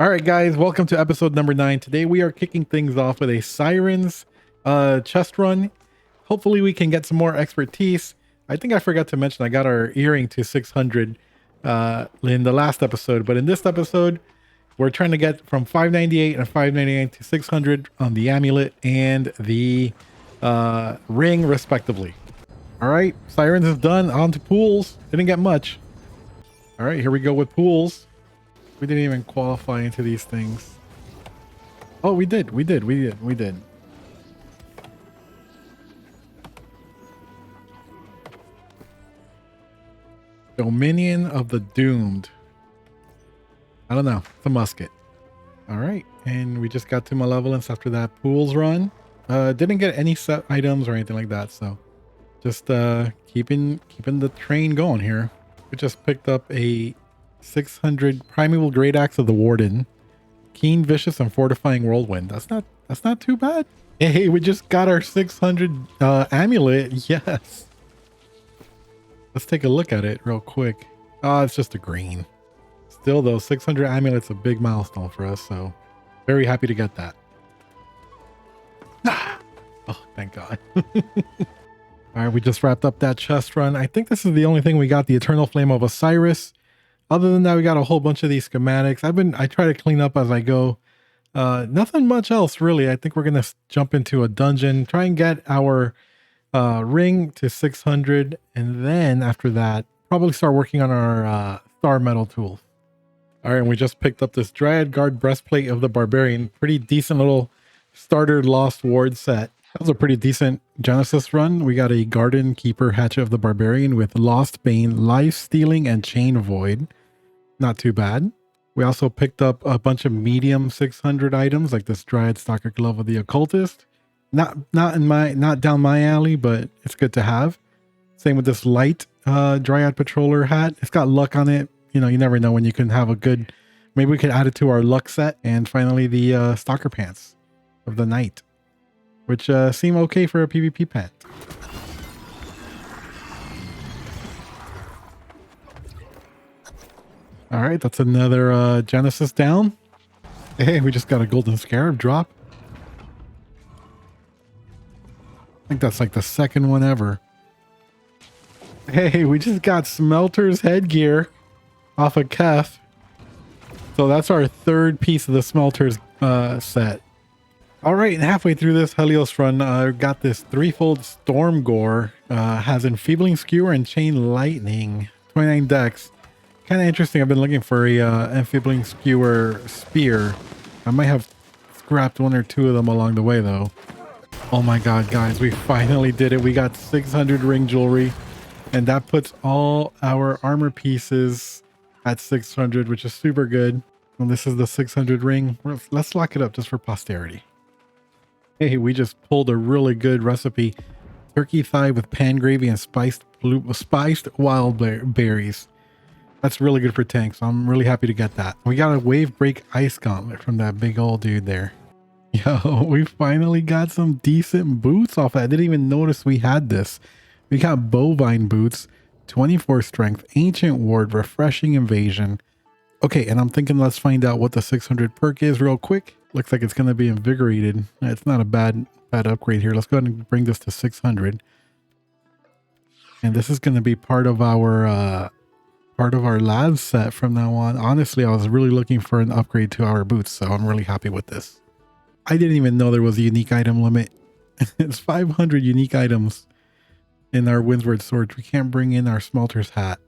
All right, guys, welcome to episode number 9. Today we are kicking things off with a Sirens chest run. Hopefully we can get some more expertise. I think I forgot to mention I got our earring to 600 in the last episode, but in this episode we're trying to get from 598 and 599 to 600 on the amulet and the ring respectively. All right, Sirens is done. On to pools. Didn't get much. All right, here we go with pools. We didn't even qualify into these things. Oh, we did. Dominion of the Doomed. I don't know. It's a musket. All right. And we just got to malevolence after that pools run. Didn't get any set items or anything like that. So just keeping the train going here. We just picked up a 600 primeval great axe of the warden, keen, vicious, and fortifying whirlwind. That's not too bad. Hey, we just got our 600 amulet. Yes, let's take a look at it real quick. Oh, it's just a green. Still though, 600 amulets a big milestone for us, so very happy to get that. Oh, thank God. All right, we just wrapped up that chest run. I think this is the only thing we got, the Eternal Flame of Osiris. Other than that, we got a whole bunch of these schematics. I try to clean up as I go. Nothing much else really. I think we're gonna jump into a dungeon, try and get our ring to 600, and then after that, probably start working on our Starmetal tools. All right, and we just picked up this Dryad Guard breastplate of the Barbarian. Pretty decent little starter Lost Ward set. That was a pretty decent Genesis run. We got a Garden Keeper Hatchet of the Barbarian with Lost Bane, Life Stealing, and Chain Void. Not too bad. We also picked up a bunch of medium 600 items like this Dryad Stalker Glove of the Occultist. Not down my alley, but it's good to have. Same with this light Dryad Patroller hat. It's got luck on it. You know, you never know when you can have a good. Maybe we could add it to our luck set. And finally, the Stalker Pants of the Knight, which seem okay for a PvP pant. All right, that's another Genesis down. Hey, we just got a golden scarab drop. I think that's like the second one ever. Hey, we just got Smelter's headgear off of Kef. So that's our third piece of the Smelter's set. All right, and halfway through this Helios run, got this threefold Storm Gore. Has Enfeebling Skewer and Chain Lightning. 29 decks. Kind of interesting. I've been looking for a Enfeebling Skewer spear. I might have scrapped one or two of them along the way though. Oh my God, guys, we finally did it. We got 600 ring jewelry, and that puts all our armor pieces at 600, which is super good. And this is the 600 ring. Let's lock it up just for posterity. Hey, we just pulled a really good recipe. Turkey thigh with pan gravy and spiced wild berries. That's really good for tanks. So I'm really happy to get that. We got a wave break ice gauntlet from that big old dude there. Yo, we finally got some decent boots off that. I didn't even notice we had this. We got bovine boots, 24 strength, ancient ward, refreshing invasion. Okay, and I'm thinking let's find out what the 600 perk is real quick. Looks like it's going to be invigorated. It's not a bad upgrade here. Let's go ahead and bring this to 600. And this is going to be part of our lab set from now on. Honestly, I was really looking for an upgrade to our boots, so I'm really happy with this. I didn't even know there was a unique item limit. It's 500 unique items in our Windsward Swords. We can't bring in our Smelter's hat.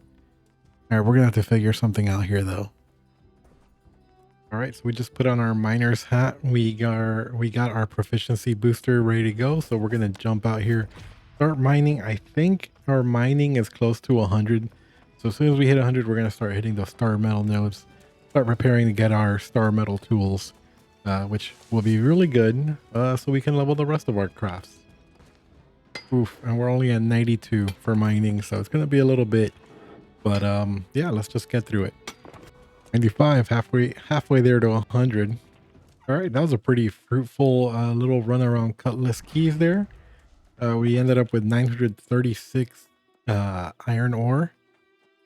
All right, we're gonna have to figure something out here though. All right, so we just put on our miner's hat. We got our proficiency booster ready to go. So we're gonna jump out here, start mining. I think our mining is close to 100. So as soon as we hit 100, we're going to start hitting those star metal nodes, start preparing to get our star metal tools, which will be really good so we can level the rest of our crafts. Oof, and we're only at 92 for mining, so it's going to be a little bit, but yeah, let's just get through it. 95, halfway there to 100. All right, that was a pretty fruitful little run around Cutlass Keys there. We ended up with 936 iron ore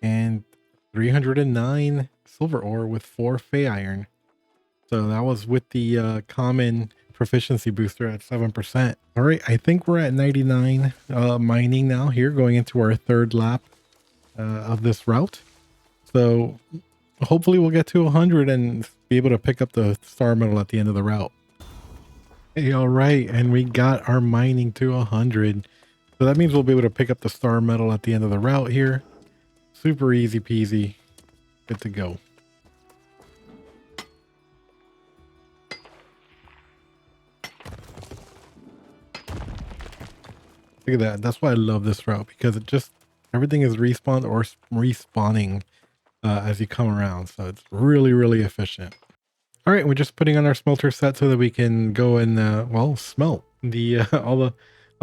and 309 silver ore with 4 Fey iron. So that was with the common proficiency booster at 7%. All right, I think we're at 99 mining now here, going into our third lap of this route. So hopefully we'll get to 100 and be able to pick up the star medal at the end of the route. Hey, all right, and we got our mining to 100. So that means we'll be able to pick up the star medal at the end of the route here. Super easy peasy. Good to go. Look at that. That's why I love this route, because it just, everything is respawned or respawning as you come around. So it's really, really efficient. All right, we're just putting on our smelter set so that we can go and, well, smelt the all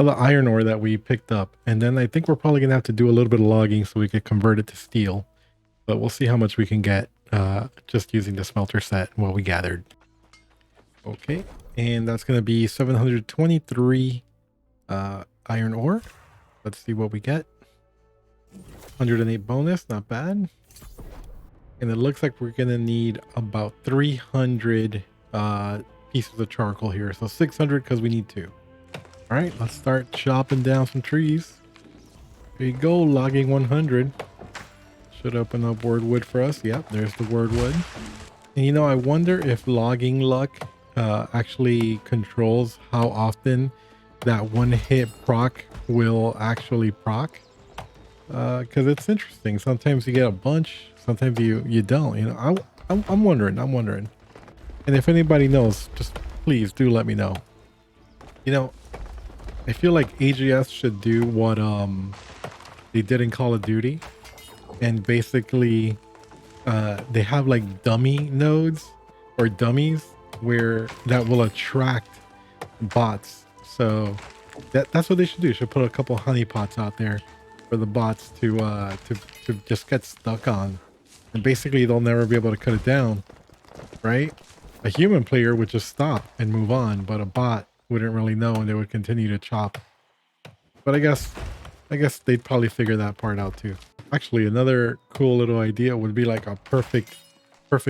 the iron ore that we picked up. And then I think we're probably going to have to do a little bit of logging so we could convert it to steel. But we'll see how much we can get just using the smelter set and what we gathered. Okay, and that's going to be 723 iron ore. Let's see what we get. 108 bonus, not bad. And it looks like we're gonna need about 300 pieces of charcoal here. So 600 because we need 2. All right, let's start chopping down some trees. There you go, logging 100. Should open up word wood for us. Yep, there's the word wood. And you know, I wonder if logging luck actually controls how often that one hit proc will actually proc. Because it's interesting. Sometimes you get a bunch, sometimes you don't. You know, I'm wondering. And if anybody knows, just please do let me know. You know, I feel like AGS should do what they did in Call of Duty, and basically they have like dummy nodes or dummies where that will attract bots. So that's what they should do. Should put a couple honeypots out there for the bots to just get stuck on, and basically they'll never be able to cut it down, right? A human player would just stop and move on, but a bot wouldn't really know and they would continue to chop. But I guess they'd probably figure that part out too. Actually, another cool little idea would be like a perfect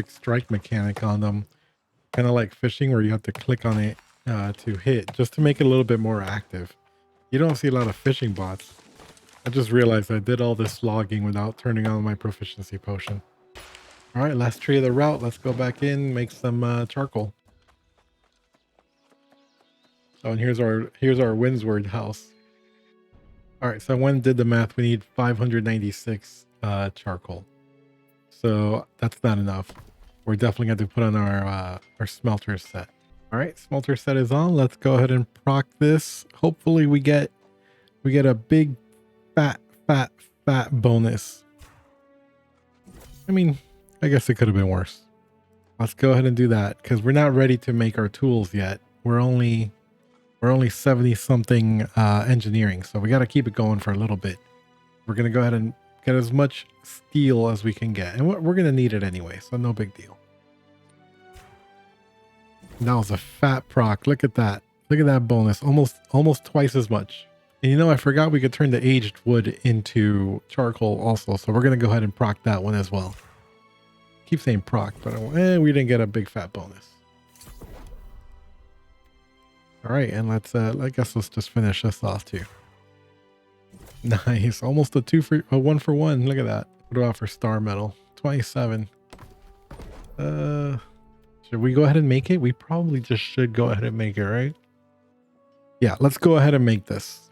strike mechanic on them, kind of like fishing, where you have to click on it to hit, just to make it a little bit more active. You don't see a lot of fishing bots. I just realized I did all this logging without turning on my proficiency potion. All right, last tree of the route. Let's go back in, make some charcoal. Oh, and here's our Windsward house. All right, so I went and did the math. We need 596 charcoal. So that's not enough. We're definitely going to put on our smelter set. All right, smelter set is on. Let's go ahead and proc this. Hopefully we get a big fat bonus. I mean, I guess it could have been worse. Let's go ahead and do that because we're not ready to make our tools yet. We're only 70 something engineering, so we got to keep it going for a little bit. We're gonna go ahead and get as much steel as we can get, and we're gonna need it anyway, so no big deal. That was a fat proc. Look at that. Look at that bonus. Almost twice as much. And you know, I forgot we could turn the aged wood into charcoal also. So we're going to go ahead and proc that one as well. Keep saying proc, but we didn't get a big fat bonus. All right, and let's just finish this off too. Nice. Almost a 1 for 1. Look at that. What do I for Starmetal? 27. Should we go ahead and make it? We probably just should go ahead and make it, right? Yeah, let's go ahead and make this.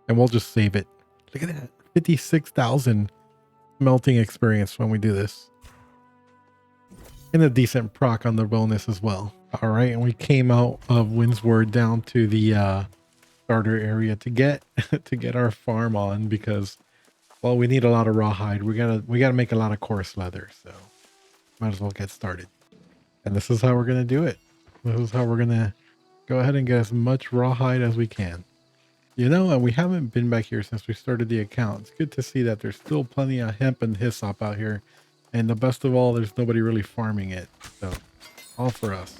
And we'll just save it. Look at that. 56,000 melting experience when we do this. And a decent proc on the bonus as well. All right, and we came out of Windsward down to the starter area to get our farm on because, well, we need a lot of rawhide. We gotta make a lot of coarse leather, so might as well get started. And this is how we're gonna do it. This is how we're gonna go ahead and get as much rawhide as we can. You know, and we haven't been back here since we started the account. It's good to see that there's still plenty of hemp and hyssop out here. And the best of all, there's nobody really farming it. So, all for us.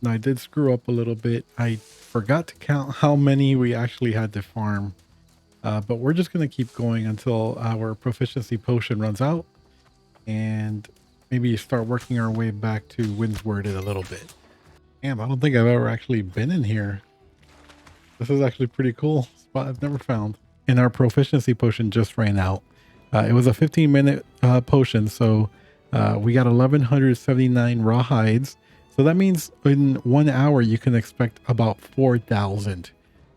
Now, I did screw up a little bit. I forgot to count how many we actually had to farm. But we're just going to keep going until our proficiency potion runs out. And maybe start working our way back to Windswarded a little bit. Damn, I don't think I've ever actually been in here. This is actually pretty cool spot I've never found. And our proficiency potion just ran out. It was a 15-minute potion, so we got 1,179 raw hides. So that means in 1 hour you can expect about 4,000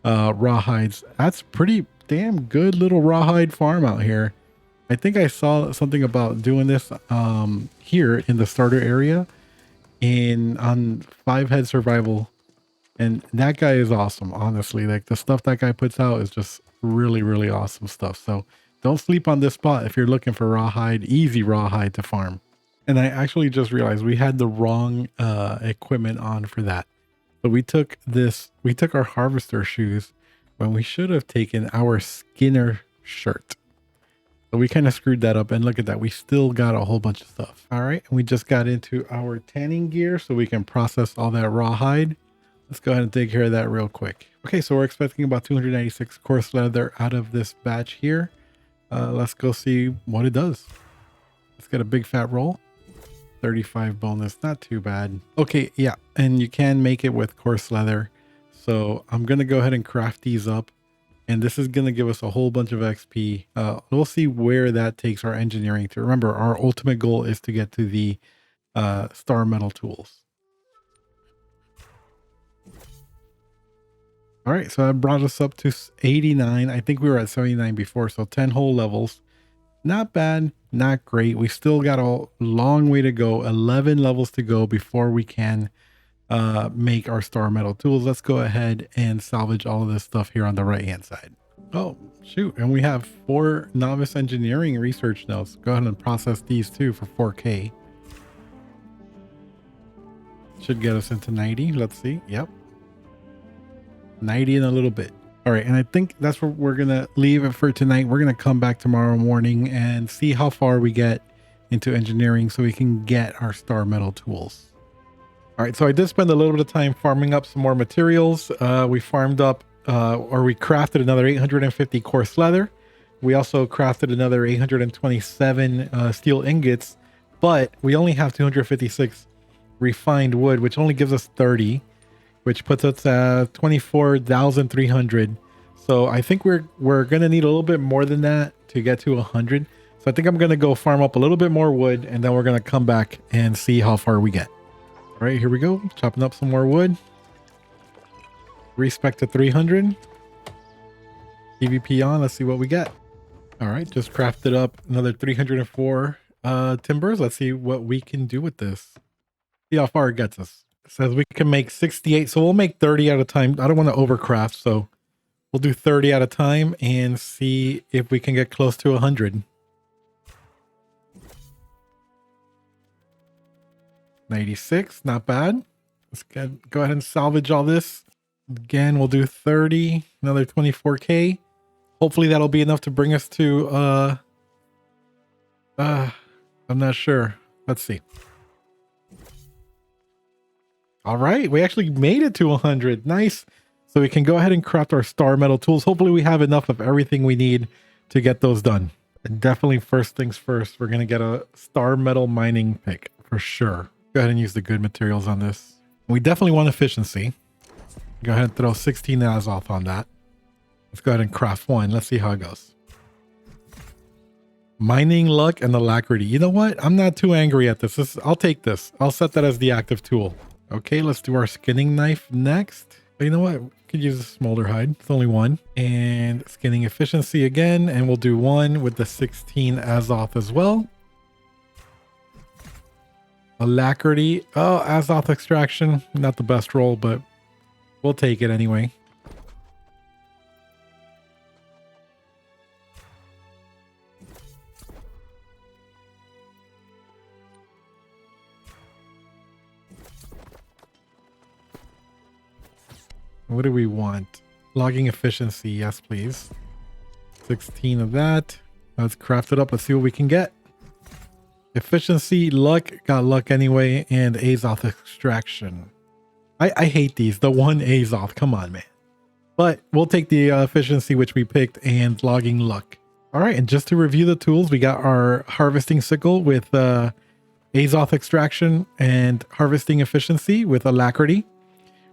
raw hides. That's pretty damn good little rawhide farm out here. I think I saw something about doing this here in the starter area on 5 head survival, and that guy is awesome. Honestly, like the stuff that guy puts out is just really awesome stuff. So don't sleep on this spot if you're looking for rawhide, easy rawhide to farm. And I actually just realized we had the wrong equipment on for that. So we took our harvester shoes when we should have taken our Skinner shirt. So we kind of screwed that up, and look at that. We still got a whole bunch of stuff. All right. And we just got into our tanning gear so we can process all that rawhide. Let's go ahead and take care of that real quick. Okay. So we're expecting about 296 coarse leather out of this batch here. Let's go see what it does. Let's get a big fat roll. 35 bonus, not too bad. Okay, yeah, and you can make it with coarse leather. So I'm gonna go ahead and craft these up, and this is gonna give us a whole bunch of XP. We'll see where that takes our engineering to. Remember, our ultimate goal is to get to the Starmetal tools. All right, so that brought us up to 89. I think we were at 79 before, so 10 whole levels. Not bad, not great. We still got a long way to go, 11 levels to go before we can make our Starmetal tools. Let's go ahead and salvage all of this stuff here on the right hand side. Oh shoot, and we have 4 novice engineering research notes. Go ahead and process these too for 4K. Should get us into 90. Let's see. Yep, 90 in a little bit. All right, and I think that's where we're gonna leave it for tonight. We're gonna come back tomorrow morning and see how far we get into engineering so we can get our Starmetal tools. All right, so I did spend a little bit of time farming up some more materials. We farmed up, or we crafted another 850 coarse leather. We also crafted another 827 steel ingots, but we only have 256 refined wood, which only gives us 30. Which puts us at 24,300. So I think we're gonna need a little bit more than that to get to 100. So I think I'm gonna go farm up a little bit more wood, and then we're gonna come back and see how far we get. All right, here we go. Chopping up some more wood. Respec to 300. PvP on. Let's see what we get. All right, just crafted up another 304 timbers. Let's see what we can do with this. See how far it gets us. Says we can make 68, so we'll make 30 at a time. I don't want to overcraft, so we'll do 30 at a time and see if we can get close to 100. 96, not bad. Let's go ahead and salvage all this. Again, we'll do 30, another 24K. Hopefully that'll be enough to bring us to I'm not sure. Let's see. All right, we actually made it to 100. Nice. So we can go ahead and craft our Starmetal tools. Hopefully we have enough of everything we need to get those done. And definitely first things first, we're going to get a Starmetal mining pick for sure. Go ahead and use the good materials on this. We definitely want efficiency. Go ahead and throw 16 Azoth on that. Let's go ahead and craft one. Let's see how it goes. Mining luck and alacrity. You know what? I'm not too angry at this. I'll take this. I'll set that as the active tool. Okay, let's do our skinning knife next. But you know what? We could use a smolder hide. It's only one. And skinning efficiency again. And we'll do one with the 16 Azoth as well. Alacrity. Oh, Azoth extraction. Not the best roll, but we'll take it anyway. What do we want? Logging efficiency. Yes, please. 16 of that. Let's craft it up. Let's see what we can get. Efficiency, luck. Got luck anyway. And Azoth extraction. I hate these. The one Azoth. Come on, man. But we'll take the efficiency which we picked and logging luck. All right. And just to review the tools, we got our harvesting sickle with Azoth extraction and harvesting efficiency with alacrity.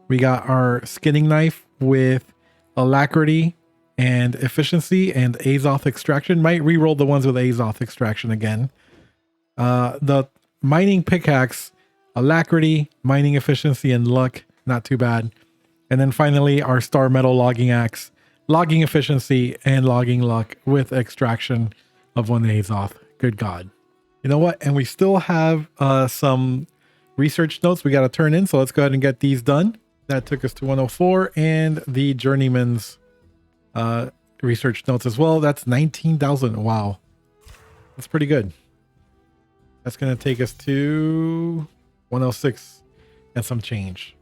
We got our skinning knife with alacrity and efficiency and Azoth extraction. Might reroll the ones with Azoth extraction again. The mining pickaxe, alacrity, mining efficiency, and luck. Not too bad. And then finally our Starmetal logging axe, logging efficiency and logging luck with extraction of 1 Azoth. Good God. You know what? And we still have some research notes we got to turn in. So let's go ahead and get these done. That took us to 104 and the journeyman's research notes as well. That's 19,000. Wow. That's pretty good. That's going to take us to 106 and some change.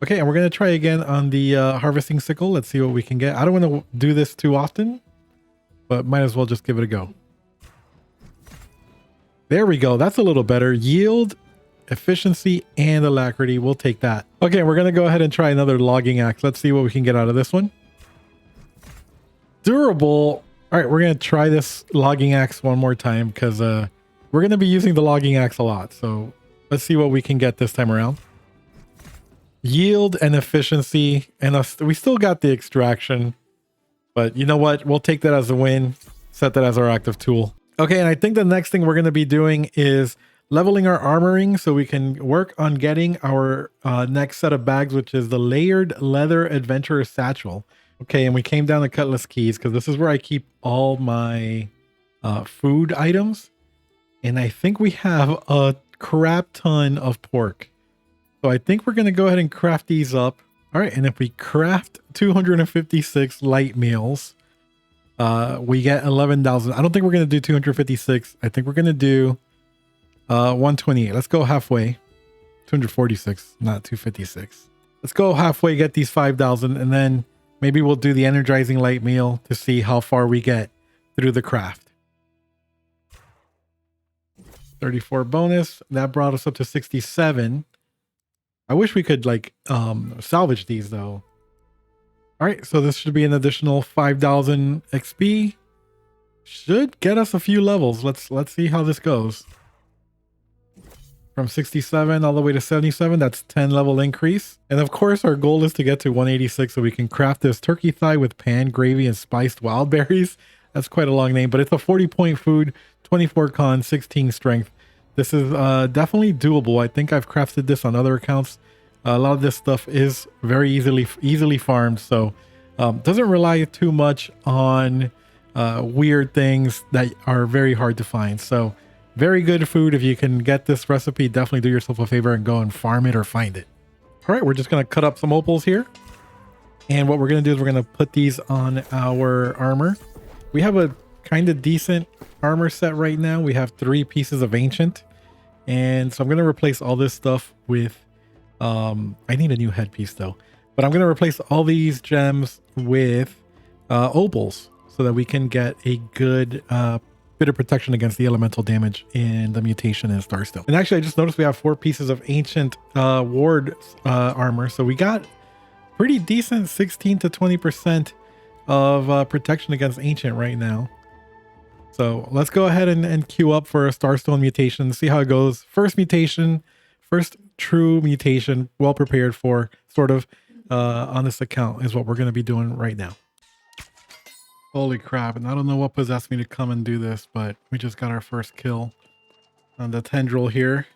Okay, and we're going to try again on the harvesting sickle. Let's see what we can get. I don't want to do this too often, but might as well just give it a go. There we go. That's a little better. Yield, efficiency, and alacrity. We'll take that. Okay, we're going to go ahead and try another logging axe. Let's see what we can get out of this one. Durable. All right, we're going to try this logging axe one more time because we're going to be using the logging axe a lot. So let's see what we can get this time around. Yield and efficiency. And we still got the extraction. But you know what? We'll take that as a win. Set that as our active tool. Okay, and I think the next thing we're going to be doing is leveling our armoring so we can work on getting our next set of bags, which is the layered leather adventurer satchel. Okay, and we came down to Cutlass Keys because this is where I keep all my food items. And I think we have a crap ton of pork. So I think we're going to go ahead and craft these up. All right, and if we craft 256 light meals, we get 11,000. I don't think we're going to do 256. I think we're going to do 128. Let's go halfway. 246, not 256. Let's go halfway, get these 5,000, and then maybe we'll do the energizing light meal to see how far we get through the craft. 34 bonus. That brought us up to 67. I wish we could like salvage these though. All right, so this should be an additional 5,000 XP. Should get us a few levels. Let's see how this goes. From 67 all the way to 77, that's 10 level increase. And of course, our goal is to get to 186 so we can craft this turkey thigh with pan, gravy, and spiced wild berries. That's quite a long name, but it's a 40-point food, 24 con, 16 strength. This is definitely doable. I think I've crafted this on other accounts. A lot of this stuff is very easily farmed, so doesn't rely too much on weird things that are very hard to find. So very good food. If you can get this recipe, definitely do yourself a favor and go and farm it or find it. All right, we're just going to cut up some opals here. And what we're going to do is we're going to put these on our armor. We have a kind of decent armor set right now. We have 3 pieces of ancient. And so I'm going to replace all this stuff with I need a new headpiece though, but I'm going to replace all these gems with opals so that we can get a good bit of protection against the elemental damage in the mutation in Starstone. And actually I just noticed we have 4 pieces of ancient ward armor, so we got pretty decent 16 to 20% of protection against ancient right now. So let's go ahead and queue up for a Starstone mutation, see how it goes. First mutation, first true mutation, well prepared for, sort of, on this account is what we're going to be doing right now. Holy crap, and I don't know what possessed me to come and do this, but we just got our first kill on the tendril here.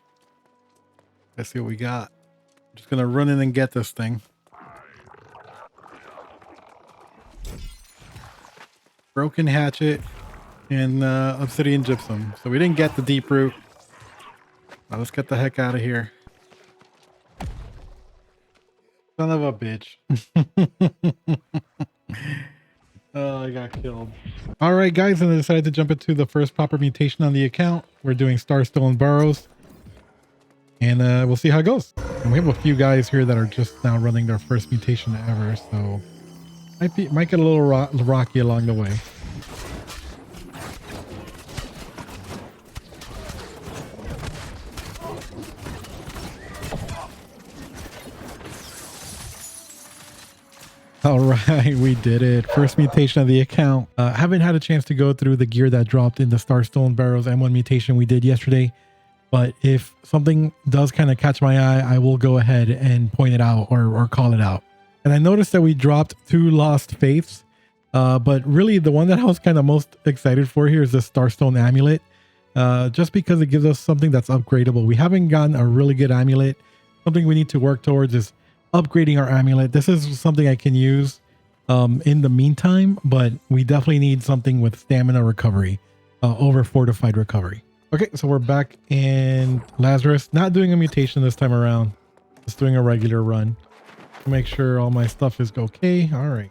Let's see what we got. I'm just going to run in and get this thing. Broken hatchet and obsidian gypsum. So we didn't get the deep root. Now let's get the heck out of here. Son of a bitch. Oh, I got killed. All right, guys, and I decided to jump into the first proper mutation on the account. We're doing Starstone Burrows. And we'll see how it goes. And we have a few guys here that are just now running their first mutation ever, so might get a little rocky along the way. All right, we did it. First mutation of the account. Haven't had a chance to go through the gear that dropped in the Starstone Barrows M1 mutation we did yesterday, But if something does kind of catch my eye, I will go ahead and point it out or call it out. And I noticed that we dropped 2 lost faiths. But really the one that I was kind of most excited for here is the Starstone amulet. Just because it gives us something that's upgradable. We haven't gotten a really good amulet. Something we need to work towards is upgrading our amulet. This is something I can use in the meantime, but we definitely need something with stamina recovery over fortified recovery. Okay, so we're back in Lazarus. Not doing a mutation this time around. Just doing a regular run. Make sure all my stuff is okay. All right.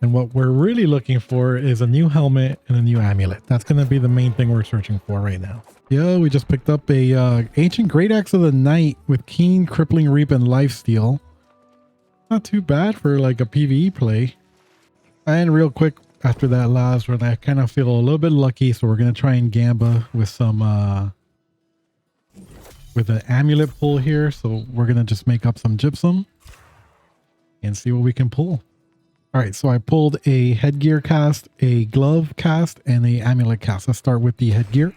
And what we're really looking for is a new helmet and a new amulet. That's going to be the main thing we're searching for right now. Yo, we just picked up a ancient great axe of the night with keen, crippling reap and lifesteal. Not too bad for like a PvE play. And real quick after that last run, I kind of feel a little bit lucky. So we're going to try and gamba with some with an amulet pull here. So we're going to just make up some gypsum and see what we can pull. All right, so I pulled a headgear cast, a glove cast, and a amulet cast. Let's start with the headgear.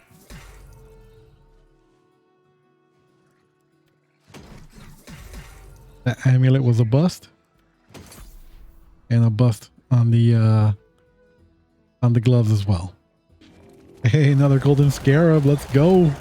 The amulet was a bust, and a bust on the gloves as well. Hey, another golden scarab. Let's go.